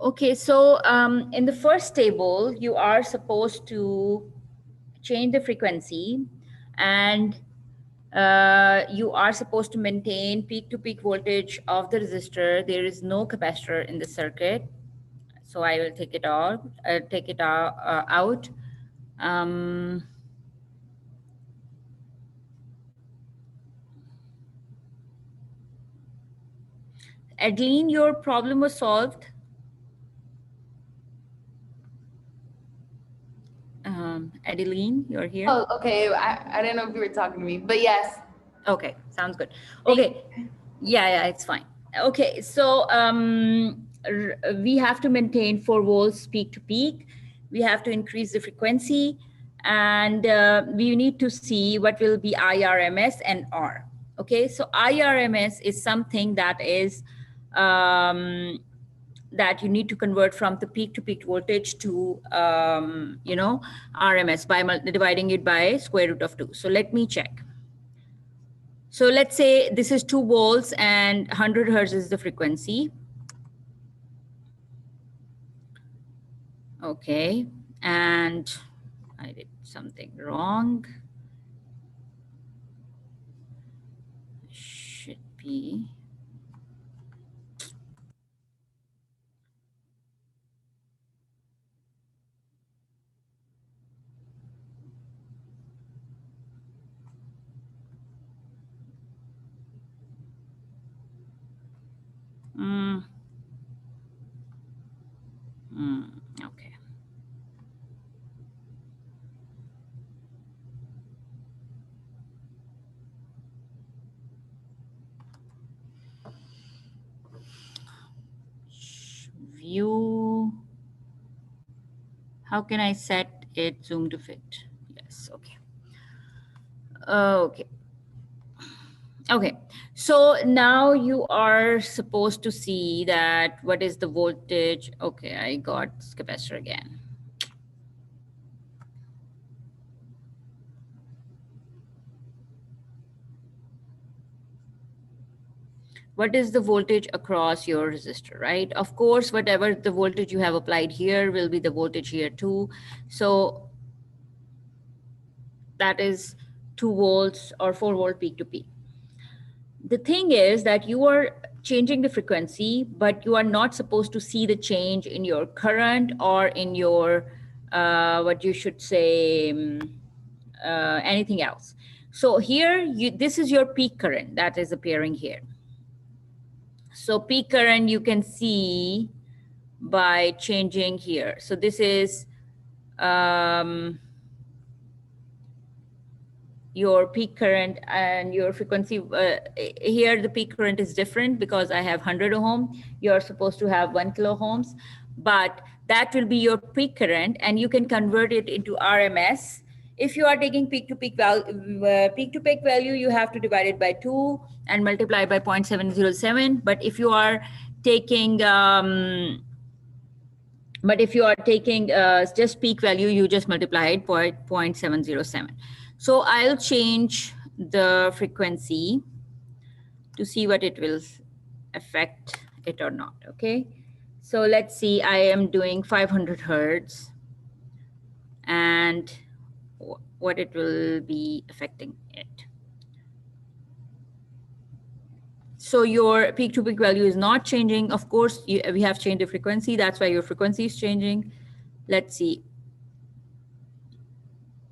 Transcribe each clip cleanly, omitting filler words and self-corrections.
Okay, so in the first table, you are supposed to change the frequency, and you are supposed to maintain peak-to-peak voltage of the resistor. There is no capacitor in the circuit, so I will take it out. Take it out. Um, Adeline, your problem was solved. Adeline, you're here. Oh, okay. I didn't know if you were talking to me, but yes. Okay, sounds good. Thank Okay, yeah, it's fine. Okay, so we have to maintain 4 volts peak to peak. We have to increase the frequency, and we need to see what will be IRMS and R. Okay, so IRMS is something that is that you need to convert from the peak to peak voltage to RMS by dividing it by square root of 2. So let me check. So let's say this is 2 volts and 100 hertz is the frequency. Okay, and I did something wrong. Should be. Okay. View. How can I set it zoom to fit? Yes, okay. Okay. Okay, so now you are supposed to see that what is the voltage. Okay, I got capacitor again. What is the voltage across your resistor, right? Of course, whatever the voltage you have applied here will be the voltage here too. So that is 2 volts or 4 volt peak to peak. The thing is that you are changing the frequency, but you are not supposed to see the change in your current or in your, what you should say, anything else. So here, this is your peak current that is appearing here. So peak current you can see by changing here. So this is your peak current and your frequency. Here the peak current is different because I have 100 ohm. You're supposed to have 1 kilo ohms, but that will be your peak current, and you can convert it into RMS. If you are taking peak to peak value, you have to divide it by 2 and multiply by 0.707. But if you are taking just peak value, you just multiply it by 0.707. So I'll change the frequency to see what it will affect it or not. Okay, so let's see, I am doing 500 hertz and what it will be affecting it. So your peak to peak value is not changing. Of course, we have changed the frequency. That's why your frequency is changing. Let's see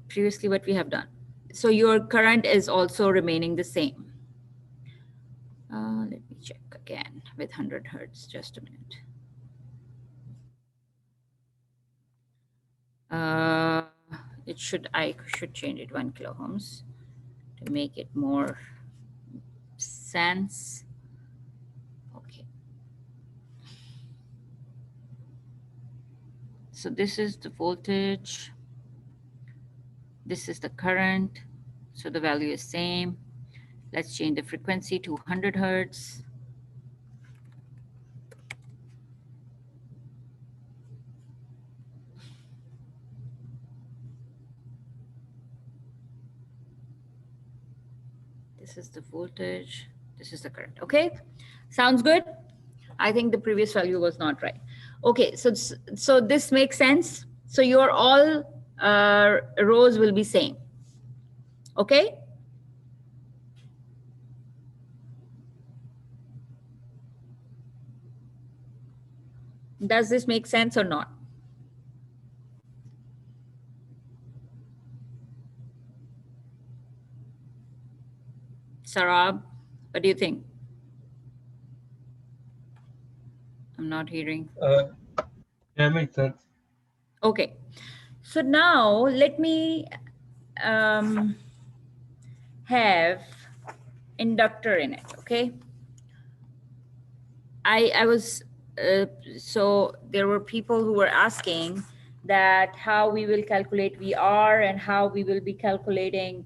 previously what we have done. So your current is also remaining the same. Let me check again with 100 hertz, just a minute. I should change it 1 kilo ohms to make it more sense. Okay. So this is the voltage. This is the current. So the value is same. Let's change the frequency to 100 hertz. This is the voltage. This is the current. Okay, sounds good. I think the previous value was not right. Okay, so this makes sense. So your all rows will be same. Okay. Does this make sense or not? Sarab, what do you think? I'm not hearing. Yeah, makes sense. Okay, so now let me um, have inductor in it. Okay, I was so there were people who were asking that how we will calculate VR and how we will be calculating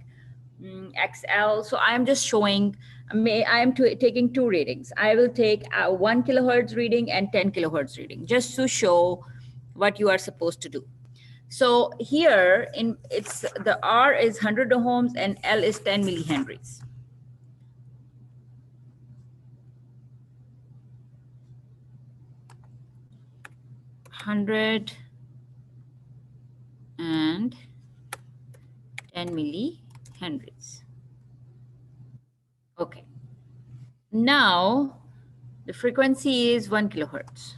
XL. So I'm just showing, I'm taking two readings. I will take a 1 kilohertz reading and 10 kilohertz reading just to show what you are supposed to do. So here in it's the R is 100 ohms and L is 10 millihenries. Hundred and 10 millihenries. Okay. Now the frequency is 1 kilohertz.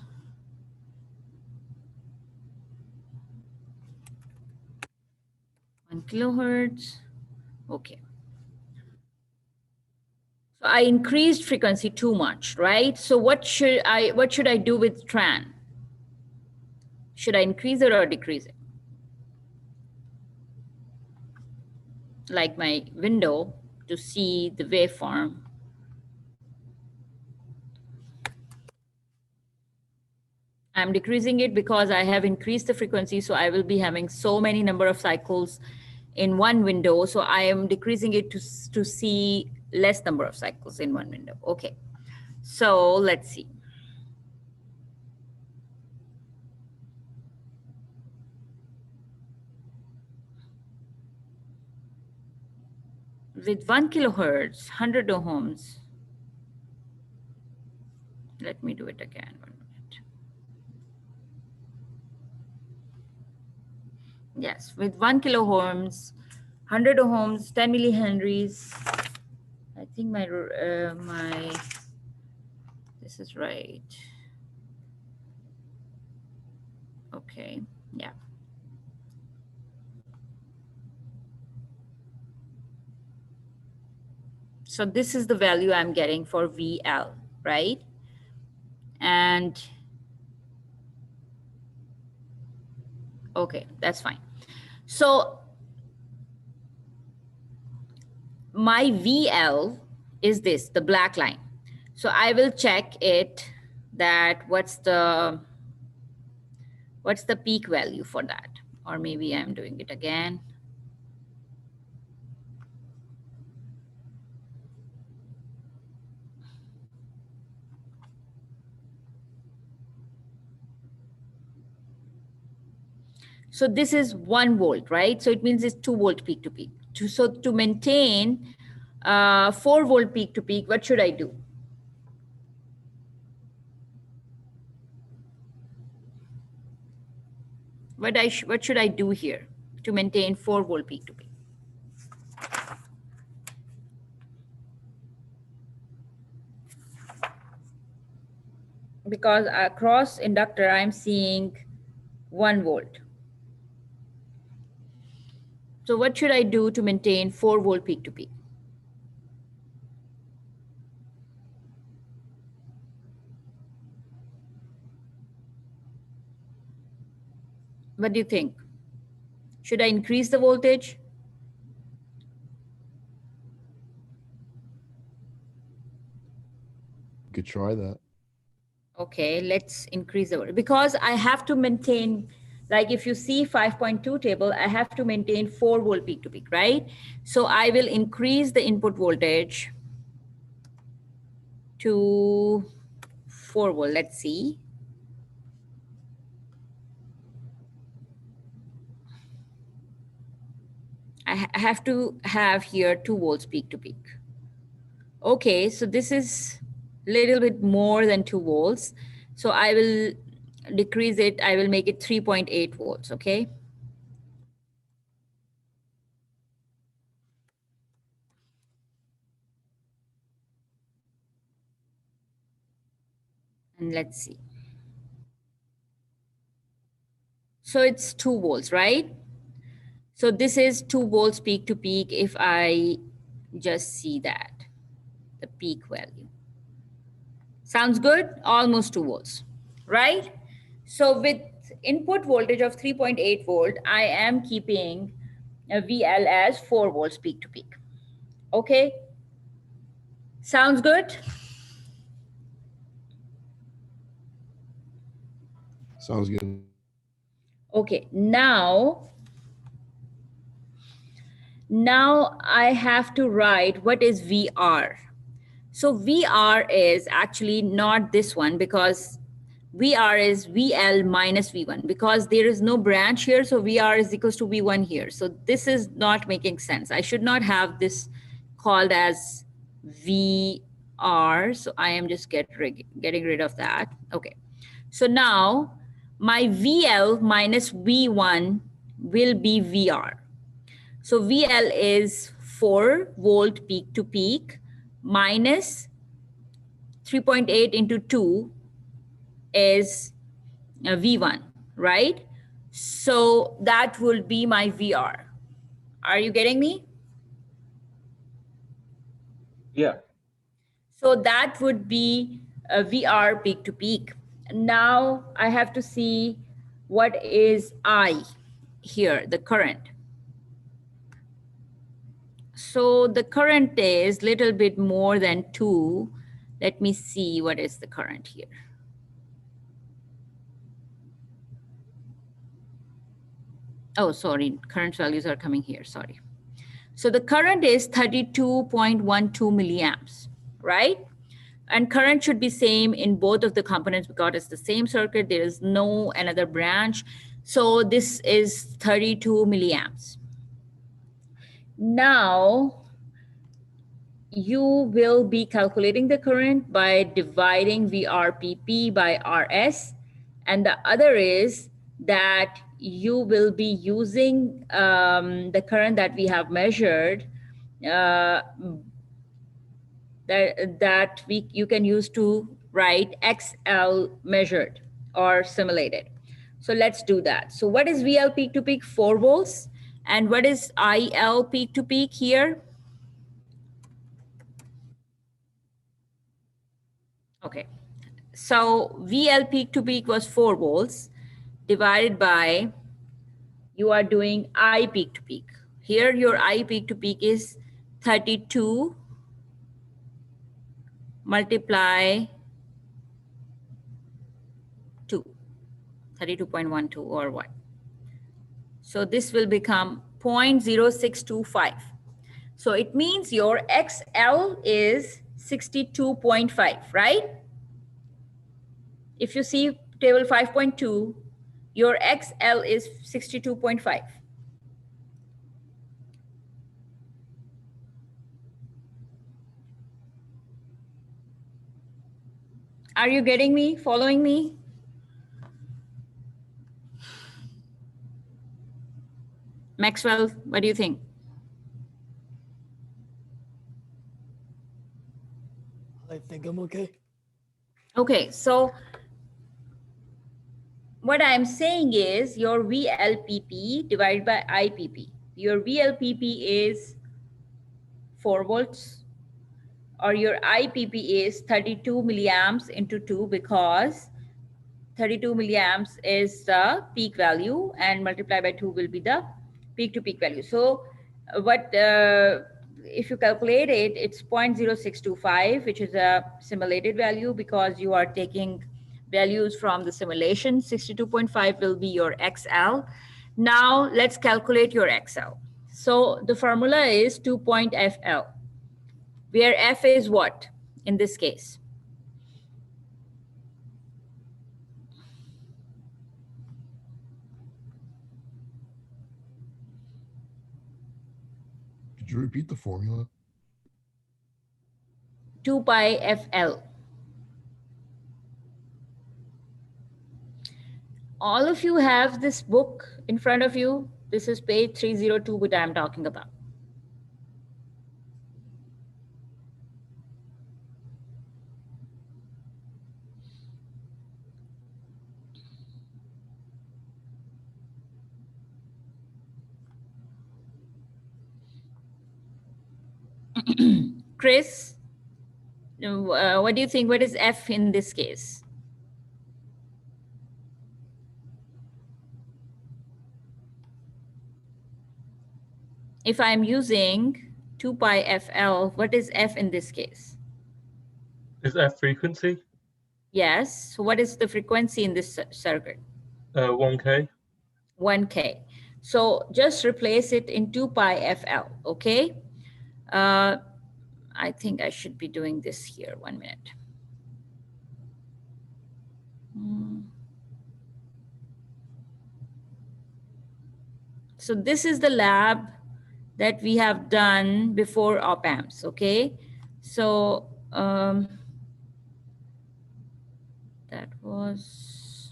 1 kilohertz. Okay. So I increased frequency too much, right? So what should I do with tran? Should I increase it or decrease it? Like my window to see the waveform. I'm decreasing it because I have increased the frequency, so I will be having so many number of cycles in one window. So I am decreasing it to see less number of cycles in one window. Okay, so let's see. With 1 kilohertz, 100 ohms. Let me do it again. 1 minute. Yes, with 1 kilohertz, 100 ohms, 10 millihenries. I think my this is right. Okay, yeah. So this is the value I'm getting for VL, right? And okay, that's fine. So my VL is this, the black line. So I will check it that what's the peak value for that? Or maybe I'm doing it again. So this is 1 volt, right? So it means it's 2 volt peak to peak. So to maintain 4 volt peak to peak, what should I do? What should I do here to maintain 4 volt peak to peak? Because across inductor, I'm seeing 1 volt. So what should I do to maintain 4 volt peak to peak? What do you think? Should I increase the voltage? You could try that. Okay, let's increase the voltage. Because I have to maintain, like if you see 5.2 table, I have to maintain 4 volt peak to peak, right? So I will increase the input voltage to 4 volt. Let's see. I have to have here 2 volts peak to peak. Okay, so this is a little bit more than 2 volts. So I will decrease it, I will make it 3.8 volts, okay? And let's see. So it's 2 volts, right? So this is 2 volts peak to peak if I just see that, the peak value. Sounds good? Almost 2 volts, right? So with input voltage of 3.8 volt, I am keeping a VL as 4 volts peak to peak. Okay? Sounds good? Sounds good. Okay, now I have to write what is VR. So VR is actually not this one because VR is VL minus V1 because there is no branch here. So VR is equals to V1 here. So this is not making sense. I should not have this called as VR. So I am just getting rid of that. Okay. So now my VL minus V1 will be VR. So VL is 4 volt peak to peak minus 3.8 into 2 is V1, right? So that will be my VR. Are you getting me? Yeah. So that would be a VR peak to peak. Now I have to see what is I here, the current. So the current is little bit more than 2. Let me see what is the current here. Oh, sorry, current values are coming here, sorry. So the current is 32.12 milliamps, right? And current should be same in both of the components because it's the same circuit. There is no another branch. So this is 32 milliamps. Now, you will be calculating the current by dividing VRPP by RS. And the other is that you will be using the current that we have measured that you can use to write XL measured or simulated. So let's do that. So what is VL peak to peak? 4 volts. And what is IL peak to peak here? Okay. So VL peak to peak was 4 volts divided by, you are doing I peak to peak. Here your I peak to peak is 32 multiply 2, 32.12 or what? So this will become 0.0625. So it means your XL is 62.5, right? If you see table 5.2, your XL is 62.5. Are you getting me, following me? Maxwell, what do you think? I think I'm okay. Okay, so what I'm saying is your VLPP divided by IPP. Your VLPP is 4 volts or your IPP is 32 milliamps into 2 because 32 milliamps is the peak value and multiplied by 2 will be the peak to peak value. So if you calculate it, it's 0.0625, which is a simulated value because you are taking values from the simulation. 62.5 will be your XL. Now let's calculate your XL. So the formula is 2.FL, where F is what in this case? Could you repeat the formula? 2 pi FL. all of you have this book in front of you. This is page 302, which I'm talking about. Chris, what do you think? What is F in this case? If I'm using 2 pi FL, what is F in this case? Is F frequency? Yes. So what is the frequency in this circuit? 1K. 1K. So just replace it in 2 pi FL, okay? I think I should be doing this here. 1 minute. So this is the lab that we have done before op amps, okay? So that was,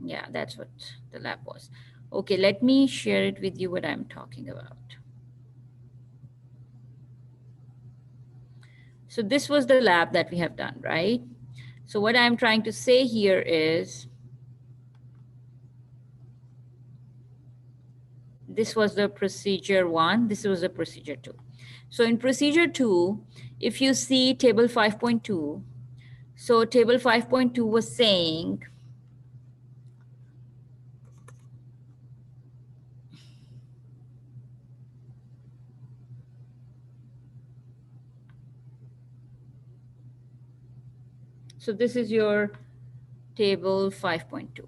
yeah, that's what the lab was. Okay, let me share it with you what I'm talking about. So this was the lab that we have done, right? So what I'm trying to say here is, this was the procedure 1, this was the procedure 2. So in procedure 2, if you see table 5.2, so table 5.2 was saying, so this is your table 5.2.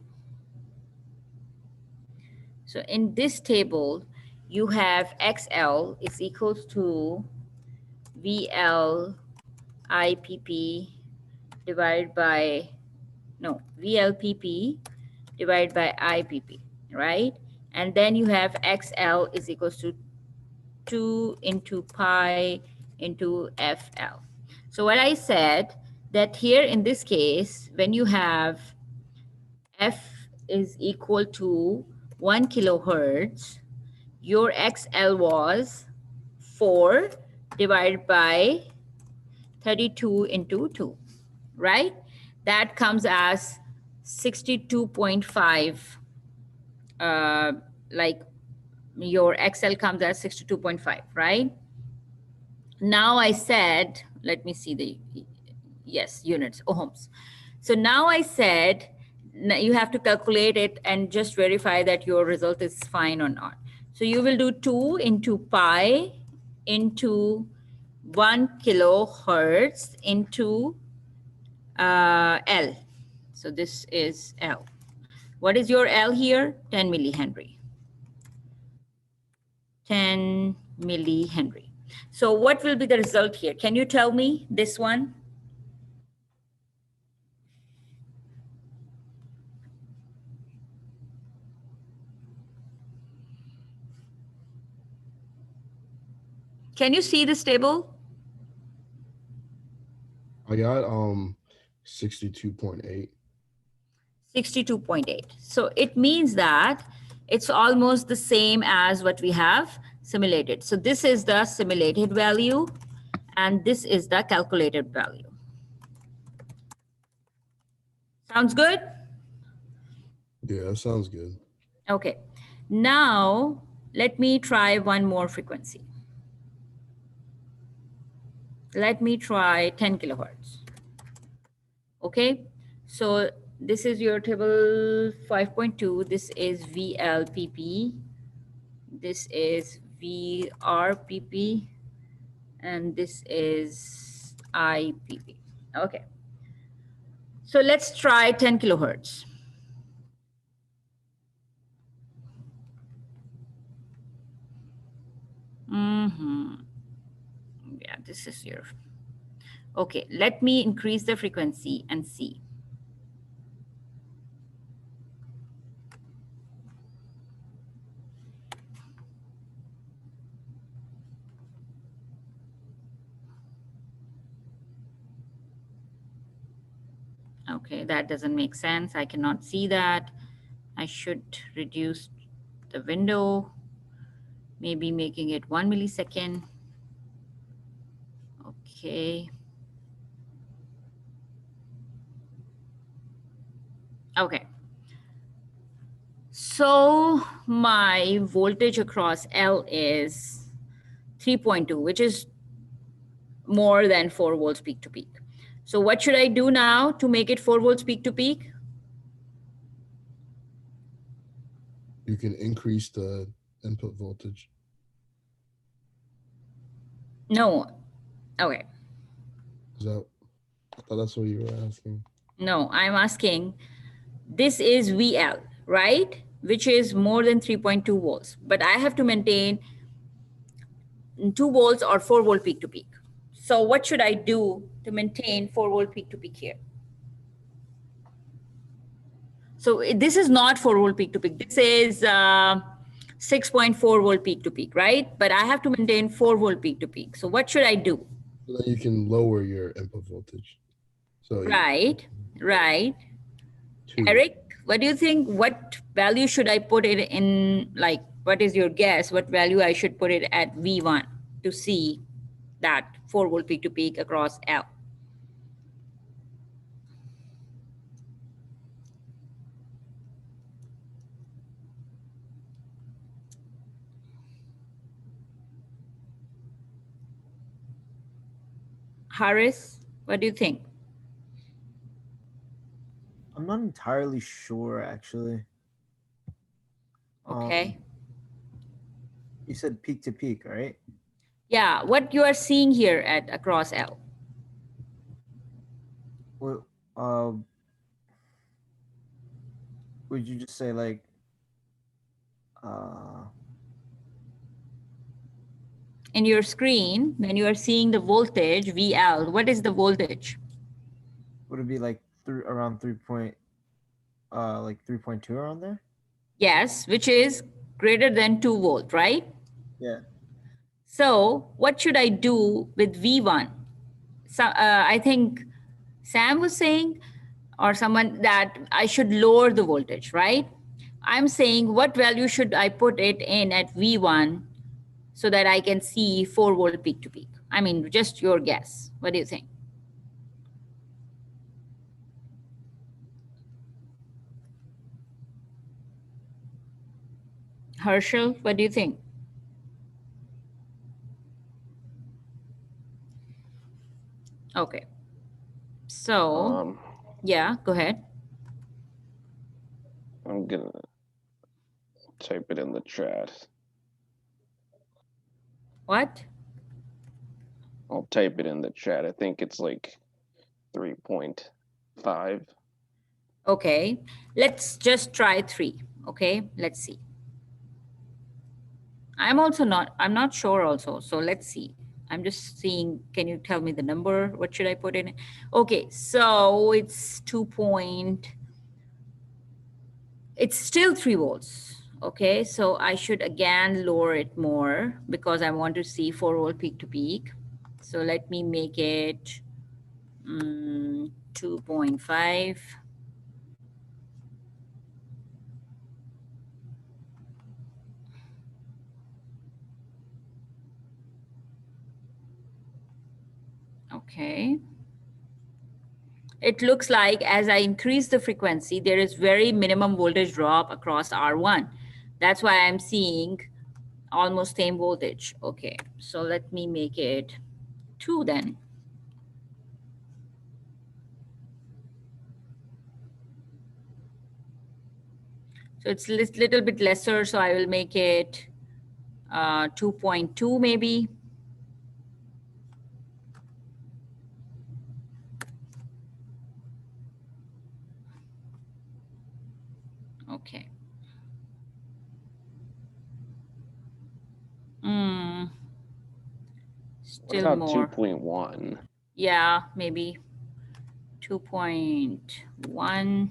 So in this table, you have XL is equals to VL IPP divided by, no, VLPP divided by IPP, right? And then you have XL is equals to 2 into pi into FL. So what I said, that here in this case, when you have F is equal to 1 kilohertz, your XL was 4 divided by 32 into 2, right? That comes as 62.5, like your XL comes as 62.5, right? Now I said, let me see the, yes, units, ohms. So now I said, you have to calculate it and just verify that your result is fine or not. So you will do 2 into pi into 1 kilohertz into L. So this is L. What is your L here? 10 millihenry. 10 millihenry. So what will be the result here? Can you tell me this one? Can you see this table? I got 62.8. 62.8. So it means that it's almost the same as what we have simulated. So this is the simulated value and this is the calculated value. Sounds good? Yeah, that sounds good. Okay. Now let me try one more frequency. Let me try 10 kilohertz. Okay. So this is your table 5.2. This is VLPP. This is VRPP. And this is IPP. Okay. So let's try 10 kilohertz. Yeah, this is your, okay, let me increase the frequency and see. Okay, that doesn't make sense. I cannot see that. I should reduce the window, maybe making it 1 millisecond. Okay. Okay. So my voltage across L is 3.2, which is more than 4 volts peak to peak. So what should I do now to make it 4 volts peak to peak? You can increase the input voltage. No. Okay. Is that? I thought that's what you were asking. No, I'm asking, this is VL, right? Which is more than 3.2 volts. But I have to maintain 2 volts or 4 volt peak to peak. So what should I do to maintain 4 volt peak to peak here? So this is not 4 volt peak to peak. This is 6.4 volt peak to peak, right? But I have to maintain 4 volt peak to peak. So what should I do? So that you can lower your input voltage. So Right, right. 2. Eric, what do you think? What value should I put it in? Like, what is your guess? What value I should put it at V1 to see that 4 volt peak to peak across L? Harris, what do you think? I'm not entirely sure, actually. Okay. You said peak to peak, right? Yeah, what you are seeing here at across L. Well, would you just say like, In your screen, when you are seeing the voltage, VL, what is the voltage? would it be like around 3.2 around there? Yes, which is greater than 2 volt, right? Yeah. So what should I do with V1? So, I think Sam was saying, or someone, that I should lower the voltage, right? I'm saying, what value should I put it in at V1 so that I can see 4 volt peak to peak? I mean, just your guess. What do you think? Herschel, what do you think? Okay. So, yeah, go ahead. I'm gonna type it in the chat. What? I'll type it in the chat. I think it's like 3.5. Okay, let's just try 3. Okay, let's see. I'm not sure also. So let's see. I'm just seeing, can you tell me the number? What should I put in? Okay, so it's it's still 3 volts. Okay, so I should again lower it more because I want to see 4 volt peak to peak. So let me make it 2.5. Okay. It looks like as I increase the frequency, there is very minimum voltage drop across R1. That's why I'm seeing almost same voltage. Okay, so let me make it 2 then. So it's a little bit lesser, so I will make it 2.2 maybe. Okay. What Still about more. 2.1? Yeah, maybe 2.1.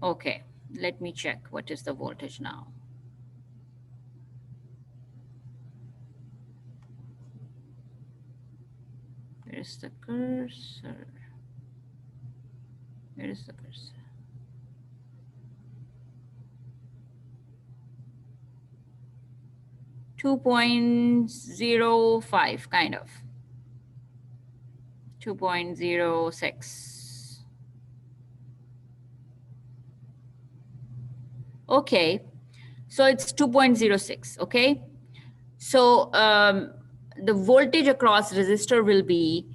Okay, let me check what is the voltage now. is the cursor? Where is the cursor? .05, kind of. 2.06. Okay, so it's 2.06, okay? So the voltage across resistor will be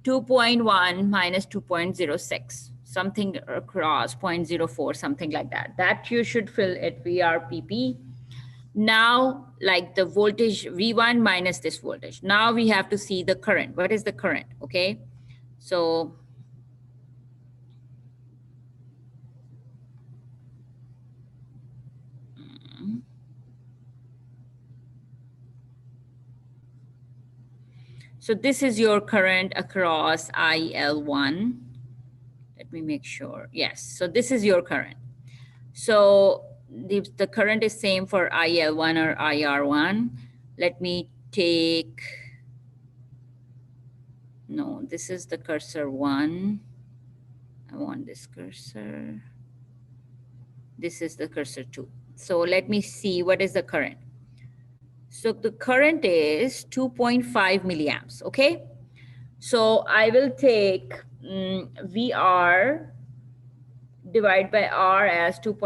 2.1 minus 2.06, something across 0.04, something like that. That you should fill at VRPP. Now, like the voltage V1 minus this voltage. Now we have to see the current. What is the current, okay? So so this is your current across IL1. Let me make sure. Yes, so this is your current. So the current is same for IL1 or IR1. Let me take, no, this is the cursor 1. I want this cursor. This is the cursor 2. So let me see what is the current. So the current is 2.5 milliamps, okay? So I will take VR divide by R as 2.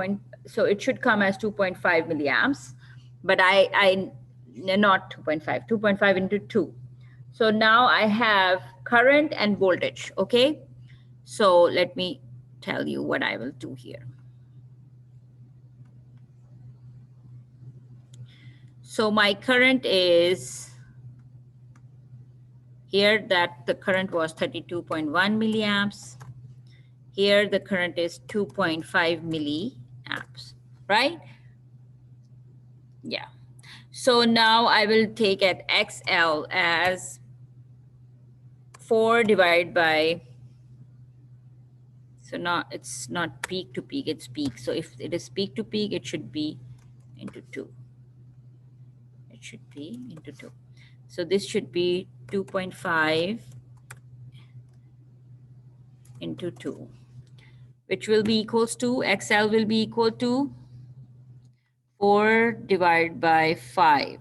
So it should come as 2.5 milliamps, but I not 2.5, 2.5 into 2. So now I have current and voltage, okay? So let me tell you what I will do here. So my current is here, that the current was 32.1 milliamps. Here the current is 2.5 milliamps, right? Yeah. So now I will take at XL as 4 divided by, so not, it's not peak to peak, it's peak. So if it is peak to peak, it should be into 2. It should be into 2. So this should be 2.5 into 2, which will be equals to, XL will be equal to 4 divided by 5,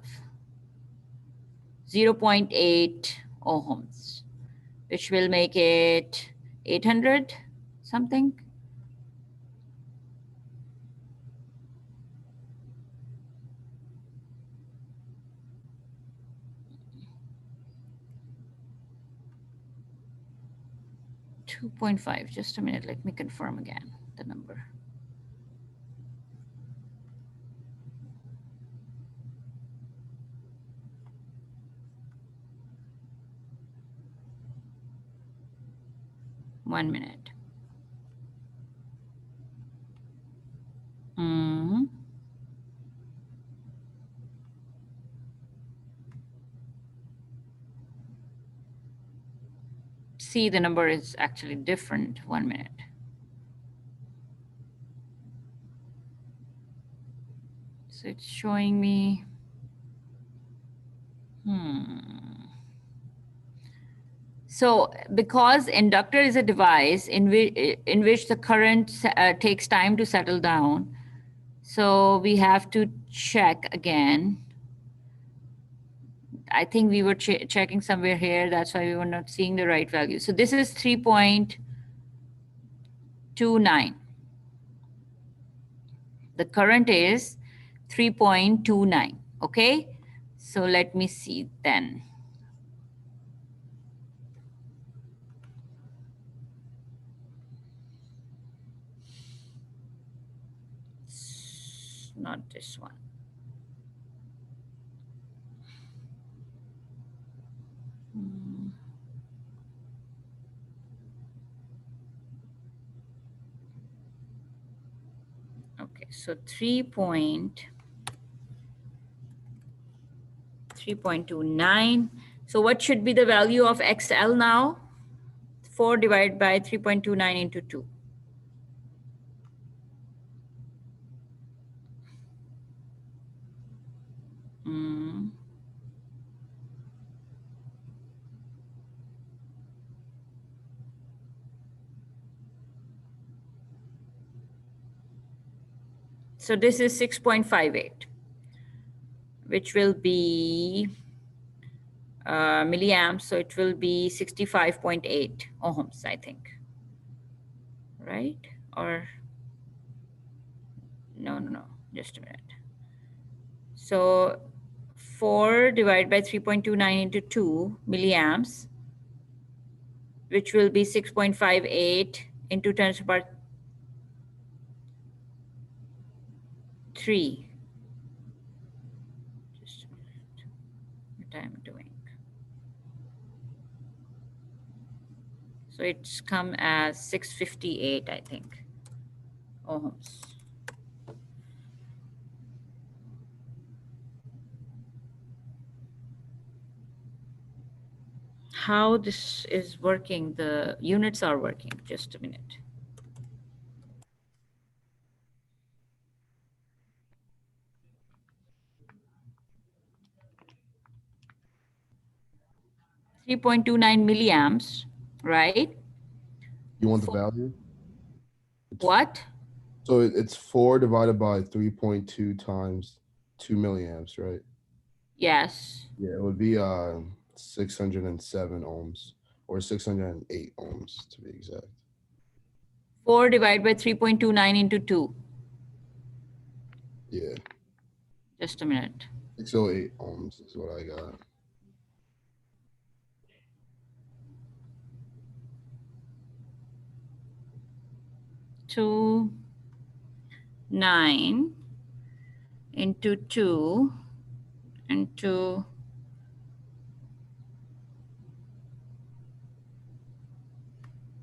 0.8 ohms, which will make it 800 something. .5, just a minute, let me confirm again the number. One minute. See, the number is actually different. 1 minute. So it's showing me, So because inductor is a device in which the current takes time to settle down, so we have to check again. I think we were checking somewhere here. That's why we were not seeing the right value. So this is 3.29. The current is 3.29. Okay. So let me see then. Not this one. Okay, so 3.29. So what should be the value of XL now? 4 divided by 3.29 into 2. So this is 6.58, which will be milliamps. So it will be 65.8 ohms, I think. Right? Or no, just a minute. So 4 divided by 3.29 into 2 milliamps, which will be 6.58 into 10 to the power 3. Just a minute. What I'm doing. So it's come as 658, I think, ohms. How this is working, the units are working, just a minute. $3.29 milliamps, right? You want the value? What? So it's 4 divided by 3.2 times 2 milliamps, right? Yes. Yeah, it would be 607 ohms or 608 ohms to be exact. 4 divided by 3.29 into 2. Yeah, Just a minute. 608 ohms is what I got. Two 9 into 2 into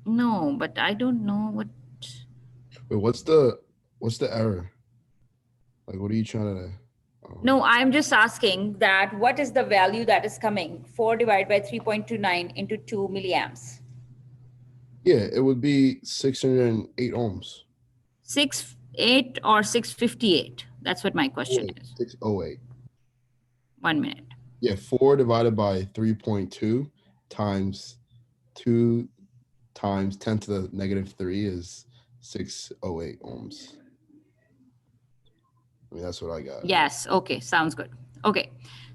no, but I don't know what. Wait, what's the error? Like, what are you trying to? No, I'm just asking that what is the value that is coming? 4 divided by 3.29 into 2 milliamps. Yeah, it would be 608 ohms. 6.8 or 658? That's what my question is. 608. 1 minute. Yeah, 4 divided by 3.2 times 2 times 10 to the negative 3 is 608 ohms. I mean, that's what I got. Yes, okay, sounds good. Okay,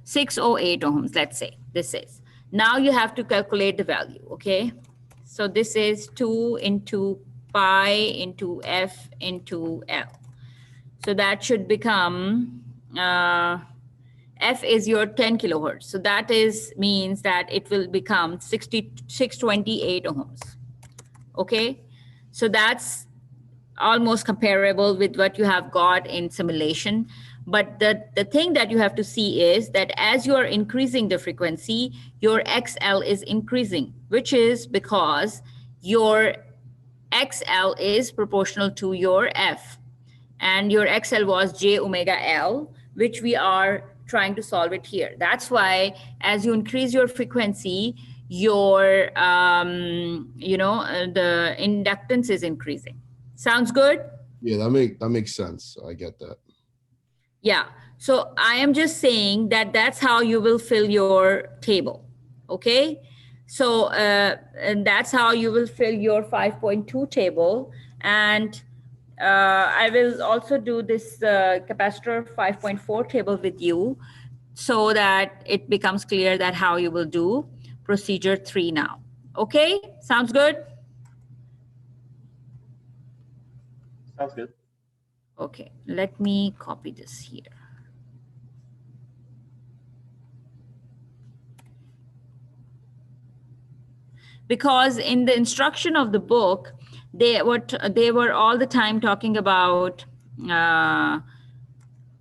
608 ohms, let's say, this is. Now you have to calculate the value, okay? So this is 2 into pi into F into L. So that should become, F is your 10 kilohertz. So that means that it will become 628 ohms, okay? So that's almost comparable with what you have got in simulation. But the thing that you have to see is that as you are increasing the frequency, your XL is increasing, which is because your XL is proportional to your F. And your XL was J omega L, which we are trying to solve it here. That's why as you increase your frequency, your, the inductance is increasing. Sounds good? Yeah, that makes sense. I get that. Yeah. So I am just saying that that's how you will fill your table. Okay. So and that's how you will fill your 5.2 table. And I will also do this capacitor 5.4 table with you so that it becomes clear that how you will do procedure 3 now. Okay. Sounds good? Sounds good. Okay. Let me copy this here. Because in the instruction of the book, they were all the time talking about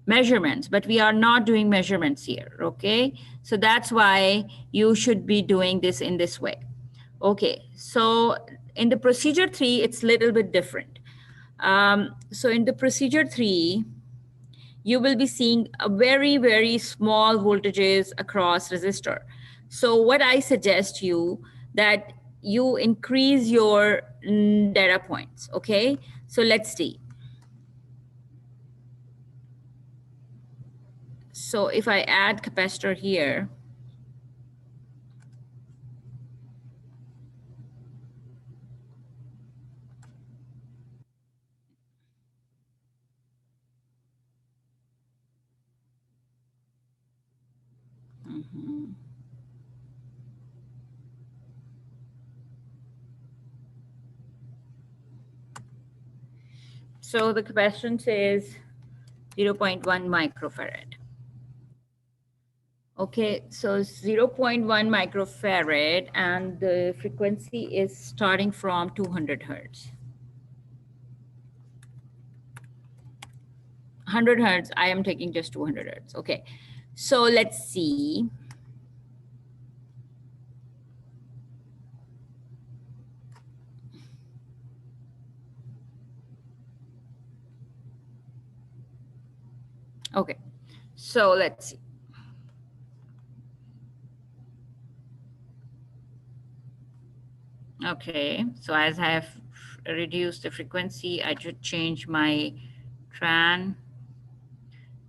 measurements, but we are not doing measurements here, okay? So that's why you should be doing this in this way. Okay, so in the procedure 3, it's a little bit different. So in the procedure 3, you will be seeing a very, very small voltages across resistor. So what I suggest you that you increase your data points, okay? So let's see. So if I add capacitor here, Mhm. So the capacitance is 0.1 microfarad. Okay, so 0.1 microfarad, and the frequency is starting from 200 hertz. 100 hertz, I am taking just 200 hertz. Okay, so let's see. Okay, so let's see. Okay, so as I have reduced the frequency, I should change my tran.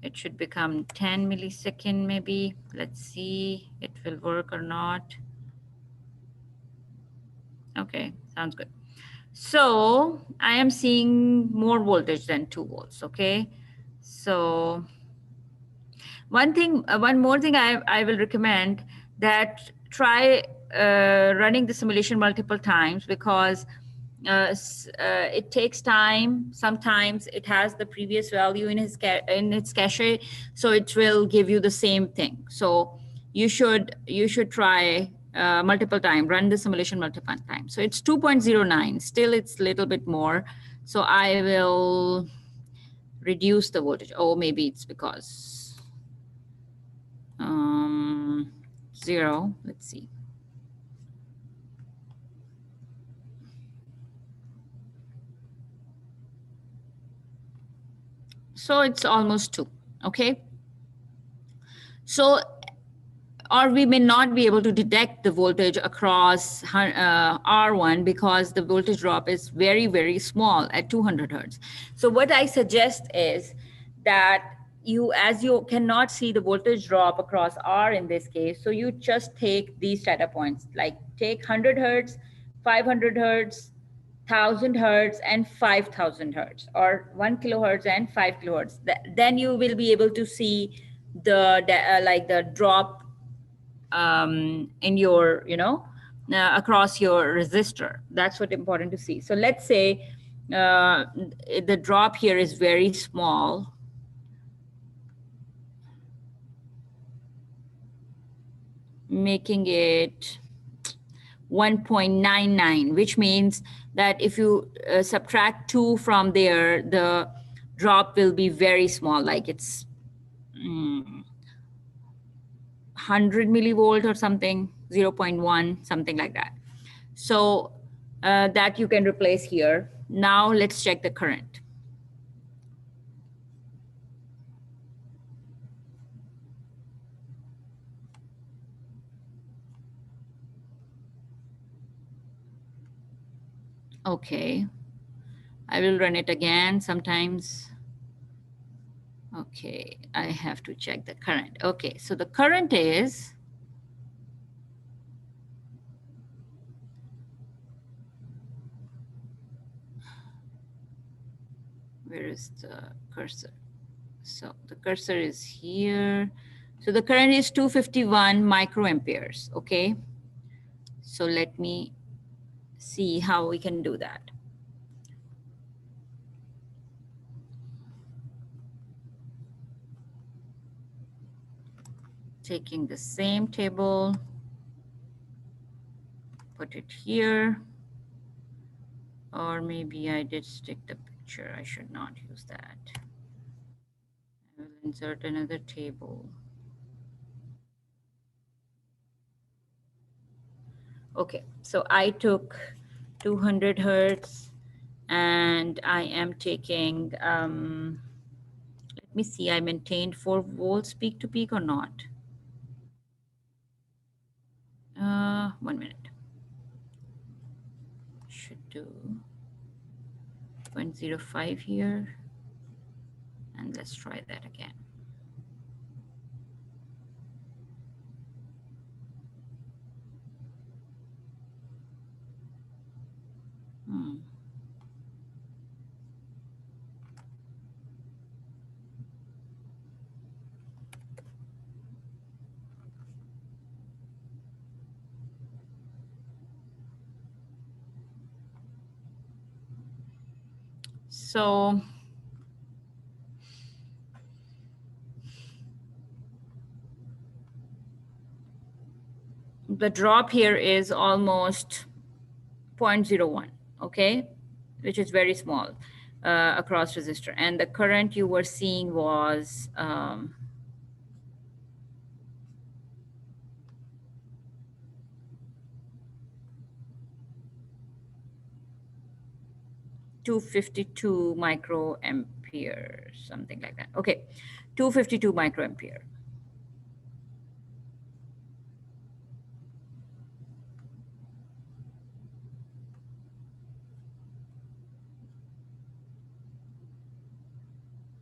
It should become 10 millisecond maybe. Let's see, it will work or not. Okay, sounds good. So I am seeing more voltage than 2 volts, okay? So one more thing I will recommend, that try running the simulation multiple times, because it takes time. Sometimes it has the previous value in its cache, so it will give you the same thing. So you should try multiple time, run the simulation multiple times. So it's 2.09. Still, it's a little bit more. So I will reduce the voltage. Oh, maybe it's because 0. Let's see. So it's almost 2. Okay. So, or we may not be able to detect the voltage across R1 because the voltage drop is very, very small at 200 hertz. So what I suggest is that as you cannot see the voltage drop across R in this case, so you just take these data points, like take 100 hertz, 500 hertz, 1000 hertz and 5000 hertz, or 1 kilohertz and 5 kilohertz. Then you will be able to see the drop in your, across your resistor. That's what important to see. So let's say the drop here is very small. Making it 1.99, which means that if you subtract 2 from there, the drop will be very small, like it's 100 millivolt or something, 0.1, something like that. So that you can replace here. Now let's check the current. Okay, I will run it again sometimes. Okay, I have to check the current. Okay, so the current is where is the cursor? So the cursor is here. So the current is 251 microamperes, okay? So let me see how we can do that. Taking the same table, put it here, or maybe I did stick the picture. I should not use that. I will insert another table. Okay, so I took 200 hertz and I am taking, let me see, I maintained 4 volts peak to peak or not. 1 minute. Should do 0.05 here. And let's try that again. So the drop here is almost 0.01, okay, which is very small across resistor. And the current you were seeing was 252 microampere, something like that. Okay, 252 microampere.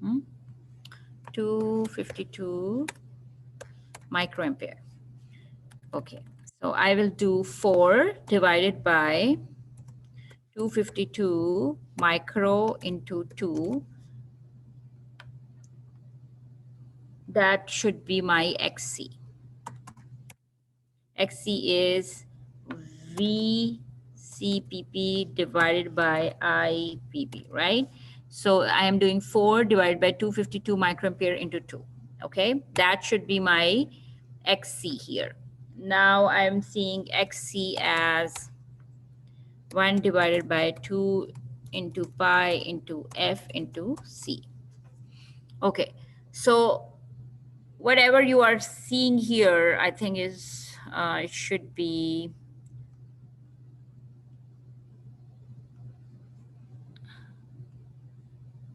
Hmm? 252 microampere. Okay, so I will do 4 divided by 252 micro into 2. That should be my XC. XC is VCPP divided by IPP, right? So I am doing 4 divided by 252 microampere into 2. Okay, that should be my XC here. Now I'm seeing XC as 1 divided by 2 into pi into F into C. Okay, so whatever you are seeing here, I think is, it should be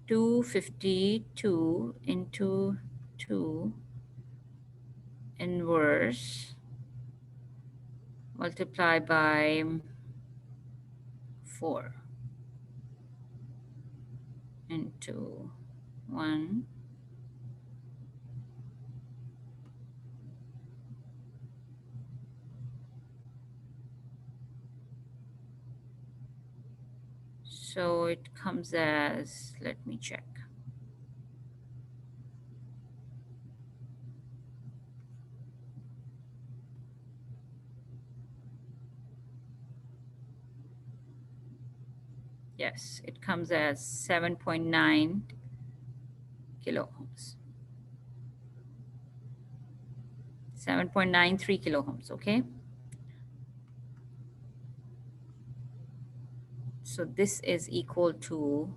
(252) into 2 inverse multiplied by 4 into 1 . So it comes as, let me check. Yes, it comes as 7.9 kilo ohms. 7.93 kilo ohms, okay? So this is equal to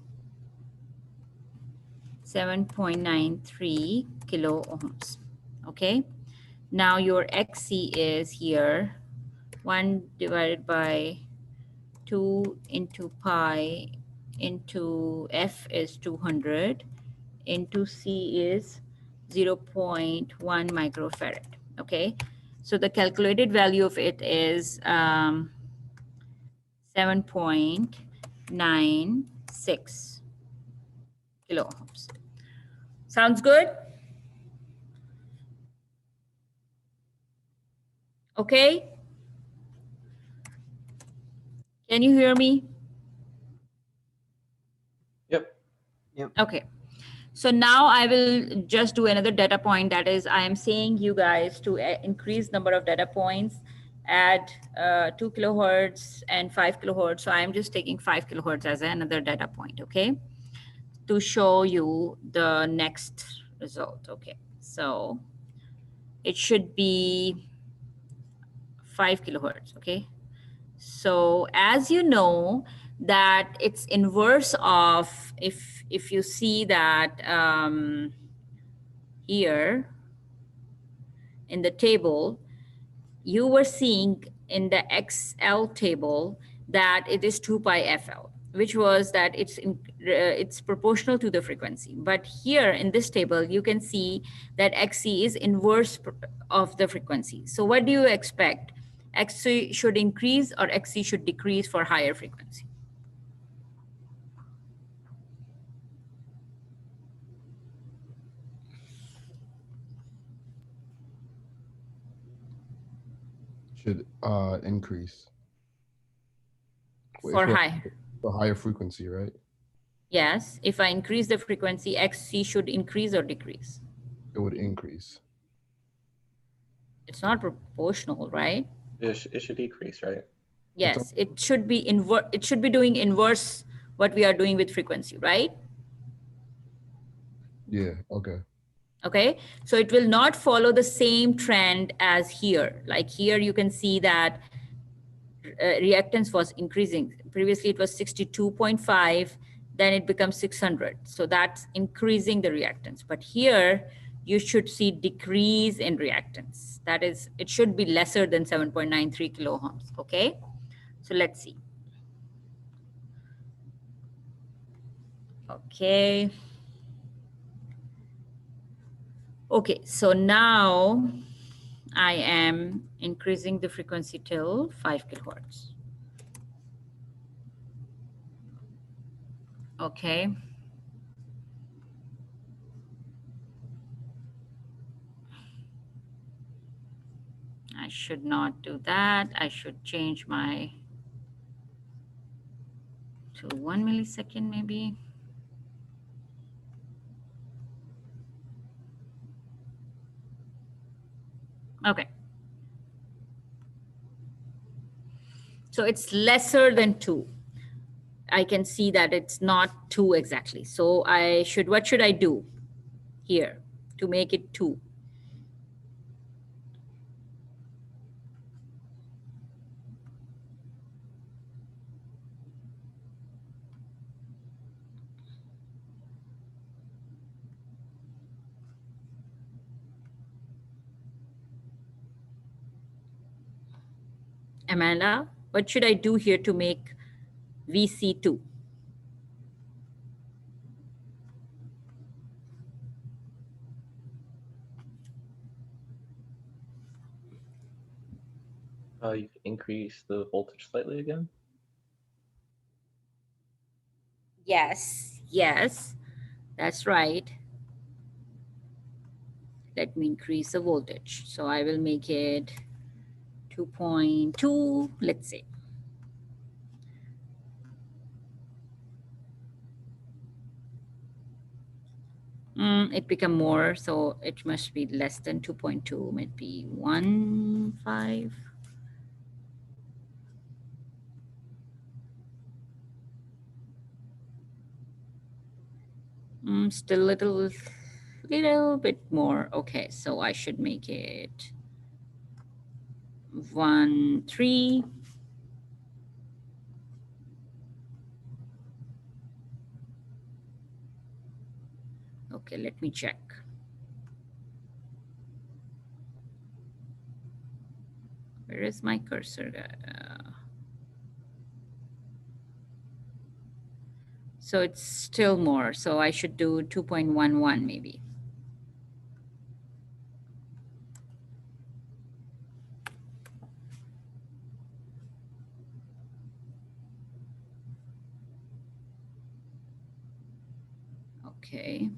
7.93 kilo ohms, okay? Now your XC is here, 1 divided by 2 into pi into F is 200 into C is 0.1 microfarad, okay? So the calculated value of it is 7.96 kilo ohms. Sounds good? Okay. Can you hear me? Yep. Okay. So now I will just do another data point. That is, I am saying you guys to increase number of data points, add 2 kilohertz and 5 kilohertz. So I am just taking 5 kilohertz as another data point, okay? To show you the next result, okay? So it should be 5 kilohertz, okay? So as you know that it's inverse of, if you see that here in the table, you were seeing in the XL table that it is 2 pi FL, which was that it's proportional to the frequency. But here in this table, you can see that XC is inverse of the frequency. So what do you expect? XC should increase or XC should decrease for higher frequency? Should increase. For high. For higher frequency, right? Yes, if I increase the frequency, XC should increase or decrease? It would increase. It's not proportional, right? It should decrease, right? Yes, it should be doing inverse what we are doing with frequency, right? Yeah. Okay. Okay, so it will not follow the same trend as here. Like here you can see that reactance was increasing. Previously it was 62.5, then it becomes 600. So that's increasing the reactance. But here you should see decrease in reactance. That is, it should be lesser than 7.93 kiloohms, okay? So let's see. Okay. Okay, so now I am increasing the frequency till 5 kilohertz. Okay. I should not do that. I should change my to 1 millisecond maybe. Okay. So it's lesser than 2. I can see that it's not 2 exactly. So I should, what should I do here to make it 2? Amanda, what should I do here to make VC 2? You can increase the voltage slightly again. Yes, yes, that's right. Let me increase the voltage. So I will make it 2.2, let's say. It become more, so it must be less than 2.2, maybe 1.5. Still little bit more. Okay, so I should make it 1.3. Okay, let me check. Where is my cursor? So it's still more. So I should do 2.11 maybe. Okay.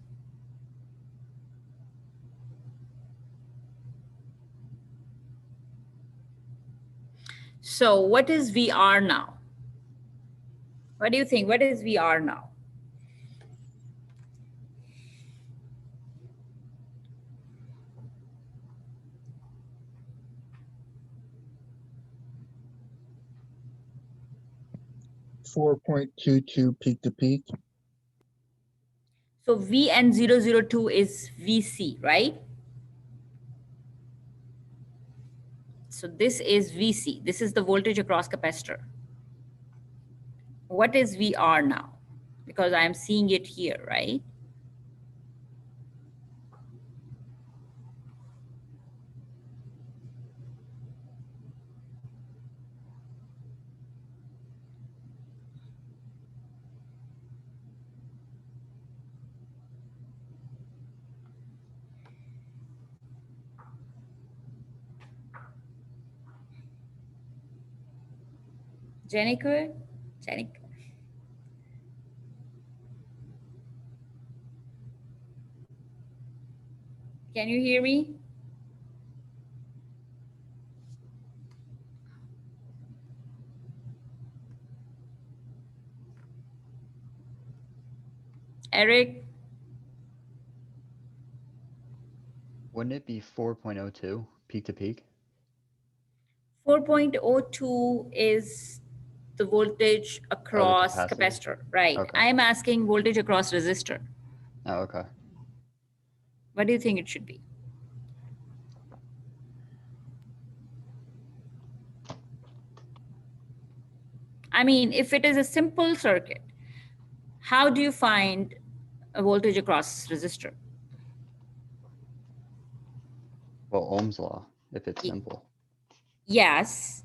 So what is VR now? What do you think? What is VR now? .22 peak to peak. So VN002 is VC, right? So this is VC. This is the voltage across capacitor. What is VR now? Because I'm seeing it here, right? Jennifer? Jennifer? Can you hear me? Eric? Wouldn't it be 4.02 peak to peak? 4.02 is the voltage across capacitor. capacitor, right? Okay. I am asking voltage across resistor. Oh, okay. What do you think it should be? I mean, if it is a simple circuit, how do you find a voltage across resistor? Well, Ohm's law, if it's Ye- simple. Yes,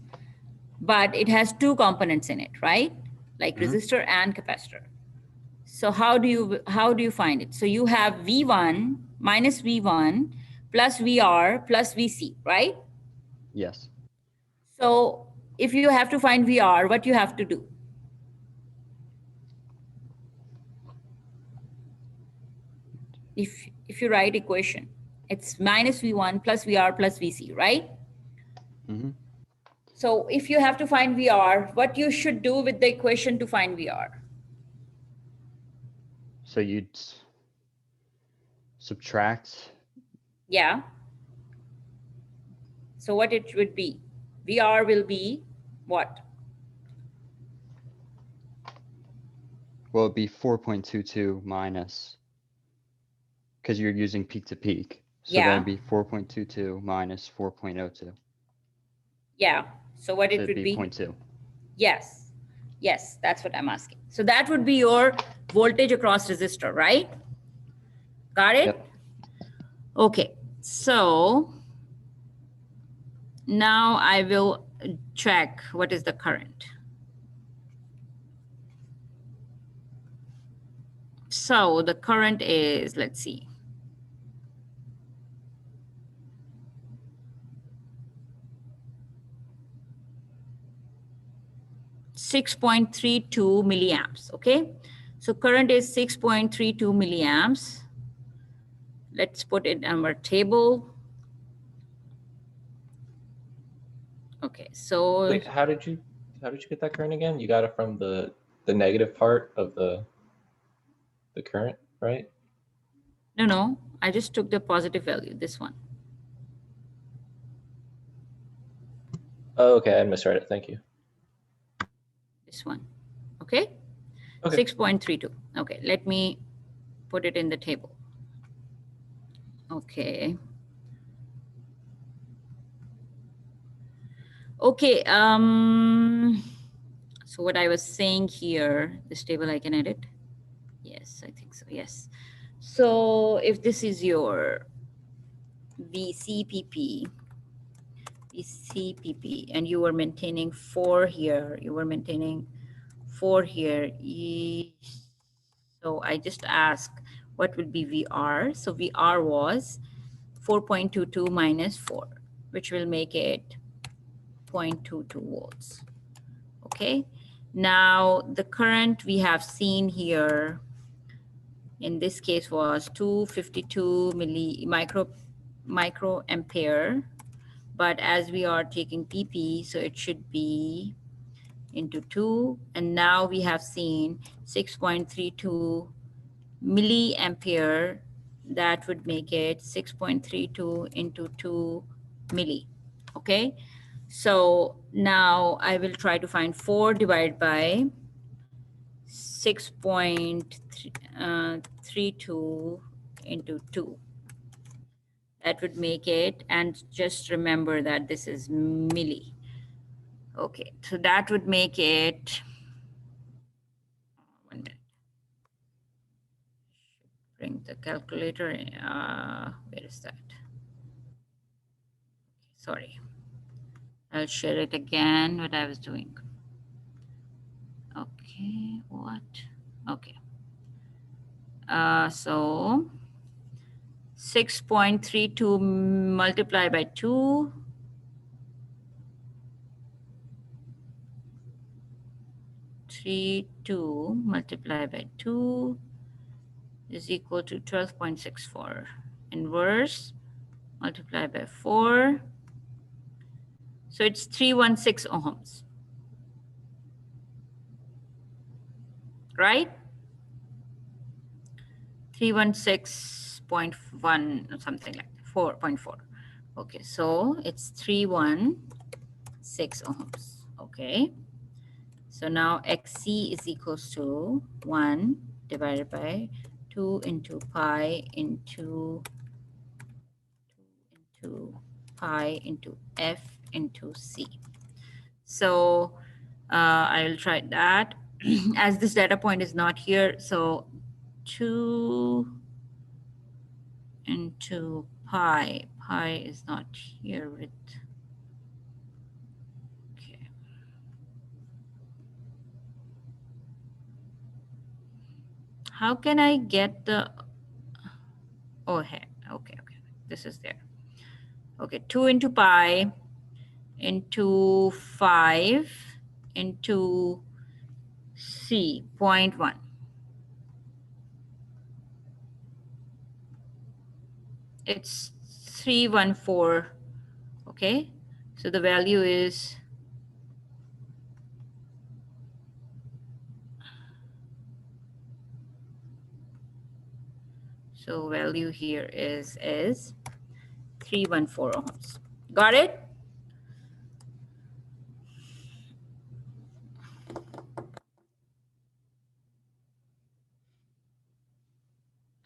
but it has two components in it, right? Like Mhm. resistor and capacitor. So how do you find it? So you have V1 minus V1 plus VR plus VC, right? Yes. So if you have to find VR, what you have to do? If you write equation, it's minus V1 plus VR plus VC, right? Hmm. So if you have to find VR, what you should do with the equation to find VR? So you'd subtract. Yeah. So what it would be? VR will be what? Well, it'd be 4.22 minus, because you're using peak to peak. So Yeah. that'd be 4.22 minus 4.02. Yeah. So what So it it'd would be be? 0.2. Yes. Yes, that's what I'm asking. So that would be your voltage across resistor, right? Got it? Yep. Okay. So now I will check what is the current. So the current is, let's see. $6.32 milliamps, okay? So current is 6.32 milliamps. Let's put it on our table. Okay, so Wait, how did you get that current again? You got it from the negative part of the current, right? no, I just took the positive value, this one. Oh, okay, I misread it. Thank you. This one, okay? Okay. 6.32. Okay, let me put it in the table. Okay. Okay, so what I was saying here, this table I can edit? Yes, I think so, yes. So if this is your VCPP, and you were maintaining 4 here, so I just ask what would be VR. So VR was 4.22 minus 4, which will make it 0.22 volts. Okay, now the current we have seen here in this case was 252 micro ampere, but as we are taking PP, so it should be into 2, and now we have seen 6.32 milliampere. That would make it 6.32 into 2 milli. Okay, so now I will try to find 4 divided by 6.32 into 2. That would make it, and just remember that this is milli. Okay, so that would make it, 1 minute. Bring the calculator. Where is that? Sorry. I'll share it again, what I was doing. Okay, what? Okay. So 6.32 multiplied by 2. 32 multiplied by 2 is equal to 12.64. Inverse multiplied by 4. So it's 316 ohms. Right? 316.1 or something like that, 4.4. Okay, so it's 316 ohms. Okay. So now xc is equals to 1 divided by 2 into pi into pi into f into c. So I'll try that. As this data point is not here, so 2 into pi is not here with, okay. How can I get the, oh, hey, okay, this is there. Okay, 2 into pi into 5 into c, 0.1. It's 314, okay? So the value is, so value here is 314 ohms. Got it?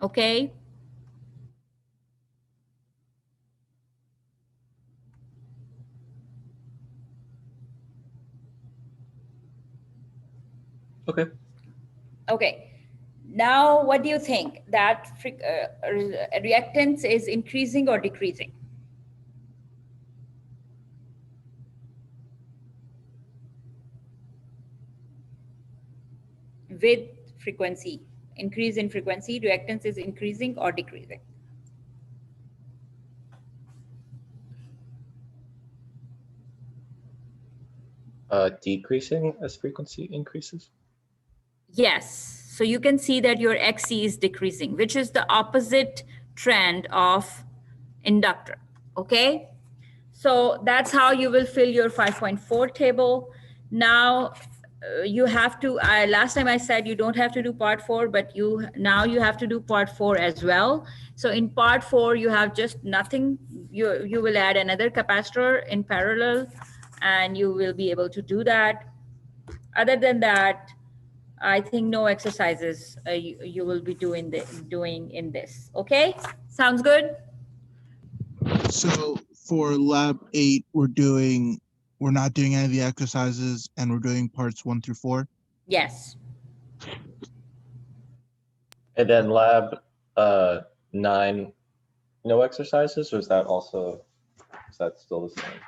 Okay. Okay. Okay. Now, what do you think? That reactance is increasing or decreasing? With frequency, increase in frequency, reactance is increasing or decreasing? Decreasing as frequency increases. Yes. So you can see that your XC is decreasing, which is the opposite trend of inductor. Okay. So that's how you will fill your 5.4 table. Now you have to, last time I said you don't have to do part 4, but now you have to do part 4 as well. So in part 4, you have just nothing. You will add another capacitor in parallel and you will be able to do that. Other than that, I think no exercises you will be doing in this. Okay, sounds good. So for lab 8, we're not doing any of the exercises and we're doing parts 1 through 4. Yes. And then lab 9, no exercises, or is that still the same?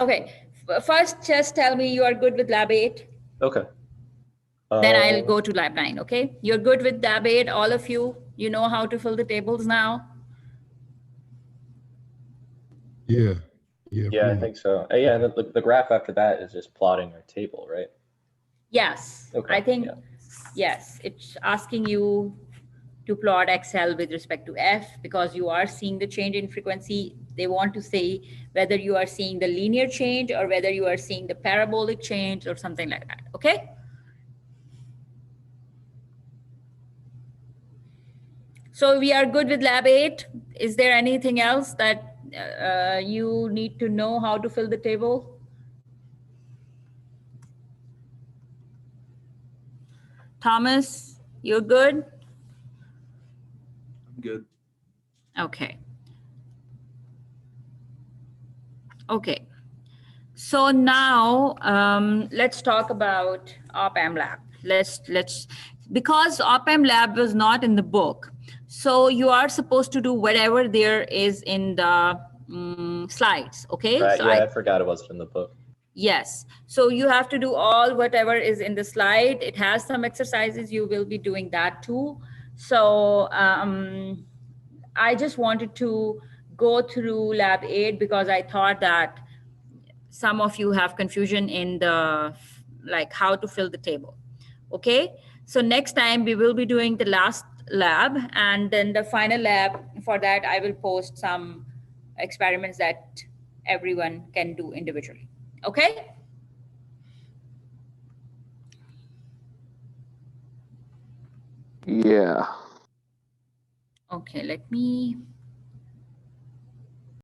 Okay. First, just tell me you are good with lab 8. Okay. Then I'll go to lab 9. Okay. You're good with lab 8, all of you. You know how to fill the tables now. Yeah. Yeah, I pretty much. think so. Yeah, and the graph after that is just plotting our table, right? Yes. Okay, I think yeah. yes. It's asking you to plot XL with respect to F because you are seeing the change in frequency. They want to say whether you are seeing the linear change or whether you are seeing the parabolic change or something like that. Okay. So we are good with lab 8. Is there anything else that you need to know how to fill the table? Thomas, you're good? I'm good. Okay. Okay. So now let's talk about op-amp lab. Because op-amp lab was not in the book, so you are supposed to do whatever there is in the slides. Okay. Right, So yeah, I forgot it wasn't in the book. yes. So you have to do all whatever is in the slide. It has some exercises. You will be doing that too. So I just wanted to go through lab 8 because I thought that some of you have confusion in the, like how to fill the table. Okay. So next time we will be doing the last lab and then the final lab. For that, I will post some experiments that everyone can do individually. Okay. Yeah. Okay, let me